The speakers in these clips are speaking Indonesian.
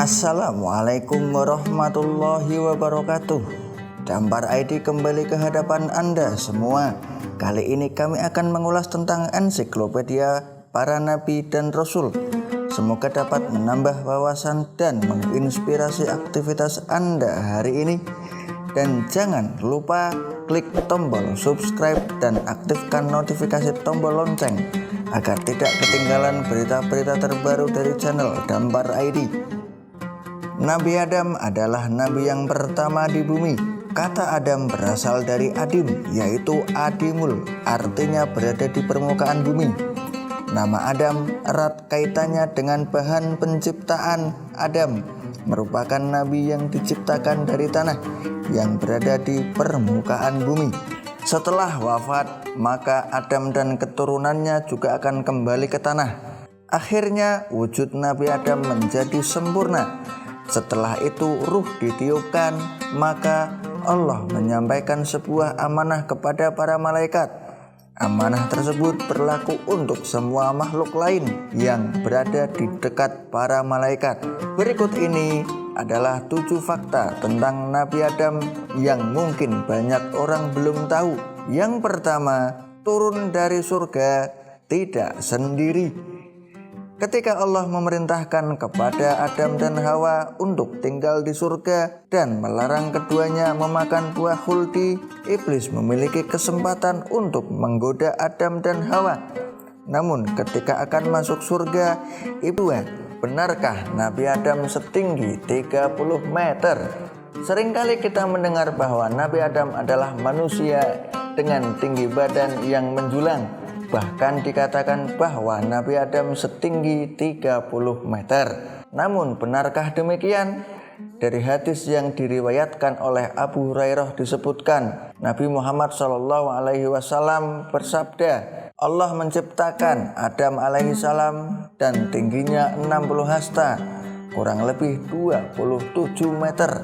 Assalamualaikum warahmatullahi wabarakatuh. Dampar ID kembali ke hadapan Anda semua. Kali ini kami akan mengulas tentang ensiklopedia para nabi dan rasul. Semoga dapat menambah wawasan dan menginspirasi aktivitas Anda hari ini. Dan jangan lupa klik tombol subscribe dan aktifkan notifikasi tombol lonceng agar tidak ketinggalan berita-berita terbaru dari channel Dampar ID. Nabi Adam adalah nabi yang pertama di bumi. Kata Adam berasal dari adim, yaitu adimul, artinya berada di permukaan bumi. Nama Adam erat kaitannya dengan bahan penciptaan. Adam merupakan nabi yang diciptakan dari tanah yang berada di permukaan bumi. Setelah wafat, maka Adam dan keturunannya juga akan kembali ke tanah. Akhirnya wujud Nabi Adam menjadi sempurna. Setelah itu ruh ditiupkan, maka Allah menyampaikan sebuah amanah kepada para malaikat. Amanah tersebut berlaku untuk semua makhluk lain yang berada di dekat para malaikat. Berikut ini adalah 7 fakta tentang Nabi Adam yang mungkin banyak orang belum tahu. Yang pertama, turun dari surga tidak sendiri. Ketika Allah memerintahkan kepada Adam dan Hawa untuk tinggal di surga dan melarang keduanya memakan buah khuldi, iblis memiliki kesempatan untuk menggoda Adam dan Hawa. Namun ketika akan masuk surga, benarkah Nabi Adam setinggi 30 meter? Seringkali kita mendengar bahwa Nabi Adam adalah manusia dengan tinggi badan yang menjulang. Bahkan dikatakan bahwa Nabi Adam setinggi 30 meter. Namun benarkah demikian? Dari hadis yang diriwayatkan oleh Abu Hurairah disebutkan, Nabi Muhammad SAW bersabda, Allah menciptakan Adam alaihissalam dan tingginya 60 hasta, kurang lebih 27 meter.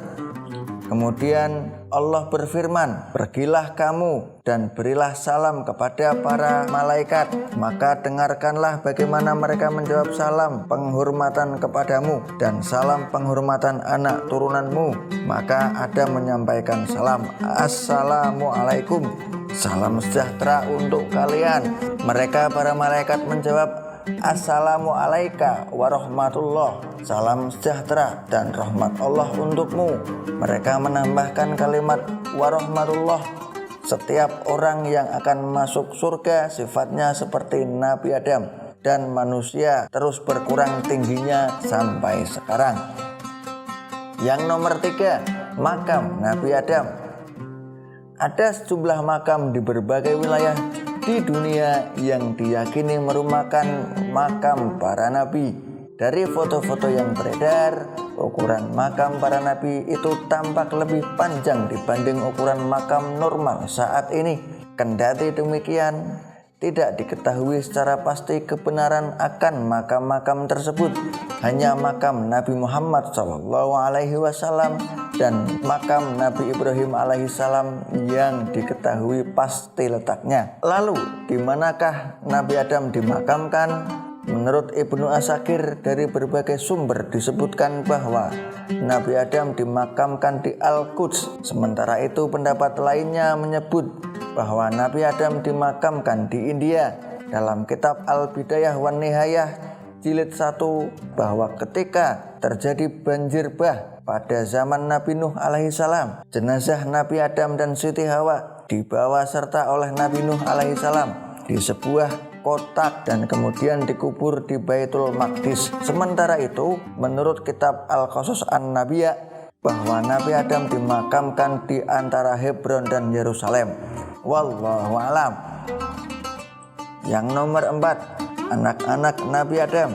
Kemudian Allah berfirman, pergilah kamu dan berilah salam kepada para malaikat. Maka dengarkanlah bagaimana mereka menjawab salam penghormatan kepadamu dan salam penghormatan anak turunanmu. Maka Adam menyampaikan salam, Assalamualaikum, salam sejahtera untuk kalian. Mereka para malaikat menjawab, Assalamualaikum warahmatullah, salam sejahtera dan rahmat Allah untukmu. Mereka menambahkan kalimat warahmatullah. Setiap orang yang akan masuk surga sifatnya seperti Nabi Adam, dan manusia terus berkurang tingginya sampai sekarang. Yang nomor 3, makam Nabi Adam. Ada sejumlah makam di berbagai wilayah di dunia yang diyakini merupakan makam para nabi. Dari foto-foto yang beredar, ukuran makam para nabi itu tampak lebih panjang dibanding ukuran makam normal saat ini. Kendati demikian, tidak diketahui secara pasti kebenaran akan makam-makam tersebut. Hanya makam Nabi Muhammad SAW dan makam Nabi Ibrahim alaihissalam yang diketahui pasti letaknya. Lalu, di manakah Nabi Adam dimakamkan? Menurut Ibnu Asakir, dari berbagai sumber disebutkan bahwa Nabi Adam dimakamkan di Al-Quds. Sementara itu pendapat lainnya menyebut bahwa Nabi Adam dimakamkan di India. Dalam kitab Al-Bidayah wan Nihayah jilid 1, bahwa ketika terjadi banjir bah pada zaman Nabi Nuh alaihissalam, jenazah Nabi Adam dan Siti Hawa dibawa serta oleh Nabi Nuh alaihissalam di sebuah kotak dan kemudian dikubur di Baitul Maqdis. Sementara itu, menurut kitab Al-Qasas An-Nabiyah, bahwa Nabi Adam dimakamkan di antara Hebron dan Yerusalem. Wallahu alam. Yang nomor 4, anak-anak Nabi Adam.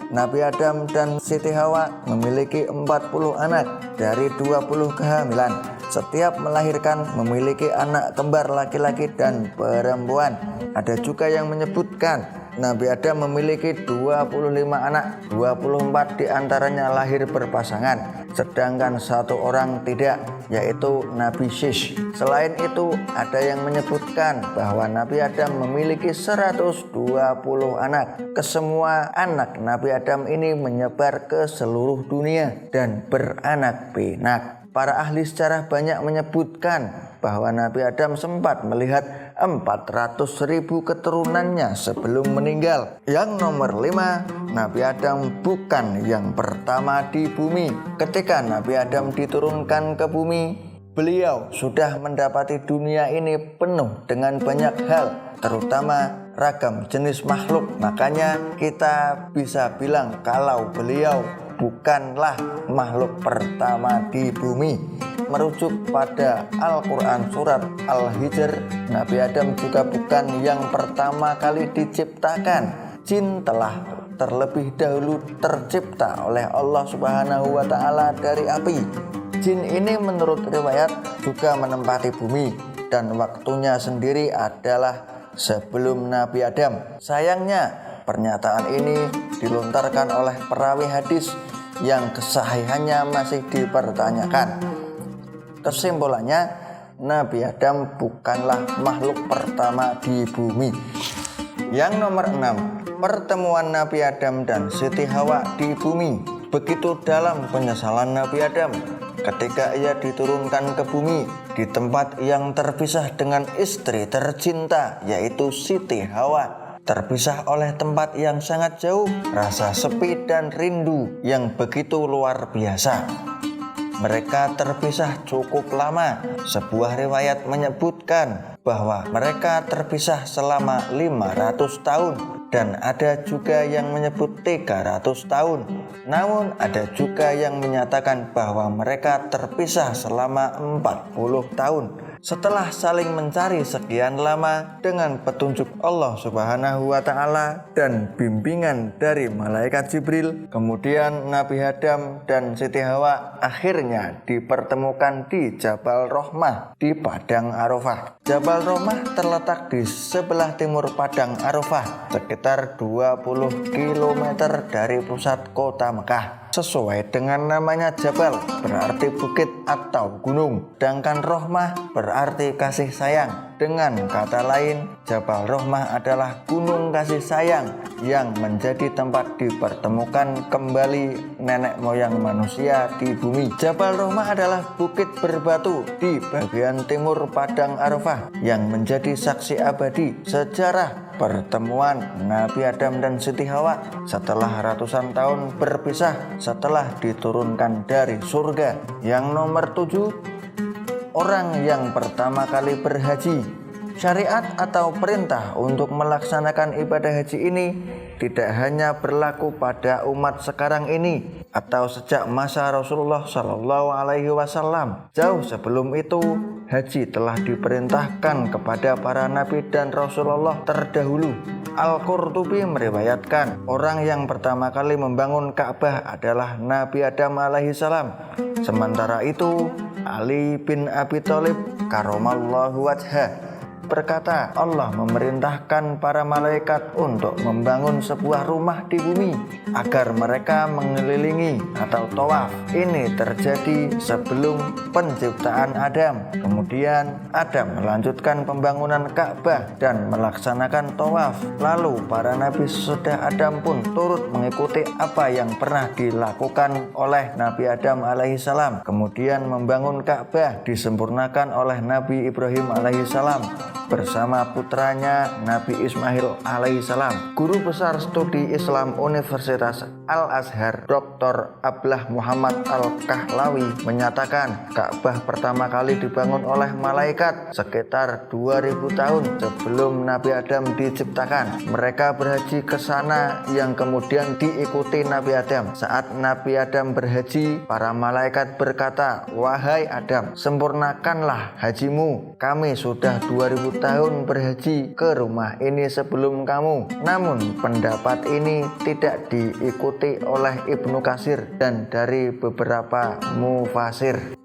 Nabi Adam dan Siti Hawa memiliki 40 anak dari 20 kehamilan. Setiap melahirkan memiliki anak kembar laki-laki dan perempuan. Ada juga yang menyebutkan Nabi Adam memiliki 25 anak, 24 diantaranya lahir berpasangan, sedangkan satu orang tidak, yaitu Nabi Shish. Selain itu, ada yang menyebutkan bahwa Nabi Adam memiliki 120 anak. Kesemua anak Nabi Adam ini menyebar ke seluruh dunia dan beranak pinak. Para ahli sejarah banyak menyebutkan bahwa Nabi Adam sempat melihat 400.000 keturunannya sebelum meninggal. Yang nomor 5, Nabi Adam bukan yang pertama di bumi. Ketika Nabi Adam diturunkan ke bumi, beliau sudah mendapati dunia ini penuh dengan banyak hal, terutama ragam jenis makhluk. Makanya kita bisa bilang kalau beliau bukanlah makhluk pertama di bumi. Merujuk pada Al-Quran surat Al-Hijr, Nabi Adam juga bukan yang pertama kali diciptakan. Jin telah terlebih dahulu tercipta oleh Allah Subhanahu wa Ta'ala dari api. Jin ini menurut riwayat juga menempati bumi, dan waktunya sendiri adalah sebelum Nabi Adam. Sayangnya, pernyataan ini dilontarkan oleh perawi hadis yang kesahihannya masih dipertanyakan. Kesimpulannya, Nabi Adam bukanlah makhluk pertama di bumi. Yang nomor 6, pertemuan Nabi Adam dan Siti Hawa di bumi. Begitu dalam penyesalan Nabi Adam ketika ia diturunkan ke bumi di tempat yang terpisah dengan istri tercinta, yaitu Siti Hawa. Terpisah oleh tempat yang sangat jauh, rasa sepi dan rindu yang begitu luar biasa. Mereka terpisah cukup lama. Sebuah riwayat menyebutkan bahwa mereka terpisah selama 500 tahun, dan ada juga yang menyebut 300 tahun. Namun ada juga yang menyatakan bahwa mereka terpisah selama 40 tahun. Setelah saling mencari sekian lama dengan petunjuk Allah Subhanahu wa Ta'ala dan bimbingan dari malaikat Jibril, kemudian Nabi Adam dan Siti Hawa akhirnya dipertemukan di Jabal Rahmah di Padang Arafah. Jabal Rahmah terletak di sebelah timur Padang Arafah, sekitar 20 km dari pusat kota Mekah. Sesuai dengan namanya, Jabal berarti bukit atau gunung, sedangkan Rahmah berarti kasih sayang. Dengan kata lain, Jabal Rahmah adalah gunung kasih sayang yang menjadi tempat dipertemukan kembali nenek moyang manusia di bumi. Jabal Rahmah adalah bukit berbatu di bagian timur Padang Arafah yang menjadi saksi abadi sejarah pertemuan Nabi Adam dan Siti Hawa setelah ratusan tahun berpisah setelah diturunkan dari surga. Yang nomor 7, orang yang pertama kali berhaji. Syariat atau perintah untuk melaksanakan ibadah haji ini tidak hanya berlaku pada umat sekarang ini atau sejak masa Rasulullah Shallallahu Alaihi Wasallam. Jauh sebelum itu, haji telah diperintahkan kepada para nabi dan Rasulullah terdahulu. Al-Qurtubi meriwayatkan orang yang pertama kali membangun Ka'bah adalah Nabi Adam alaihissalam. Sementara itu, Ali bin Abi Thalib karramallahu wajhah berkata, Allah memerintahkan para malaikat untuk membangun sebuah rumah di bumi agar mereka mengelilingi atau tawaf. Ini terjadi sebelum penciptaan Adam. Kemudian Adam melanjutkan pembangunan Ka'bah dan melaksanakan tawaf. Lalu para nabi sesudah Adam pun turut mengikuti apa yang pernah dilakukan oleh Nabi Adam alaihissalam. Kemudian membangun Ka'bah disempurnakan oleh Nabi Ibrahim alaihissalam bersama putranya Nabi Ismail alaihissalam. Guru besar studi Islam Universitas Al-Azhar Dr. Ablah Muhammad Al-Kahlawi menyatakan Ka'bah pertama kali dibangun oleh malaikat sekitar 2000 tahun sebelum Nabi Adam diciptakan. Mereka berhaji ke sana yang kemudian diikuti Nabi Adam. Saat Nabi Adam berhaji, para malaikat berkata, "Wahai Adam, sempurnakanlah hajimu. Kami sudah 2000 tahun berhaji ke rumah ini sebelum kamu." Namun pendapat ini tidak diikuti oleh Ibnu Katsir dan dari beberapa mufasir.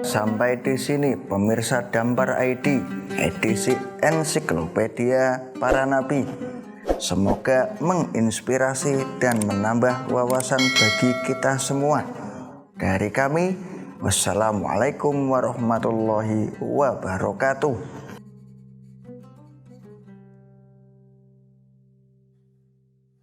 Sampai di sini pemirsa Dampar ID, edisi Ensiklopedia Para Nabi. Semoga menginspirasi dan menambah wawasan bagi kita semua. Dari kami, wassalamualaikum warahmatullahi wabarakatuh.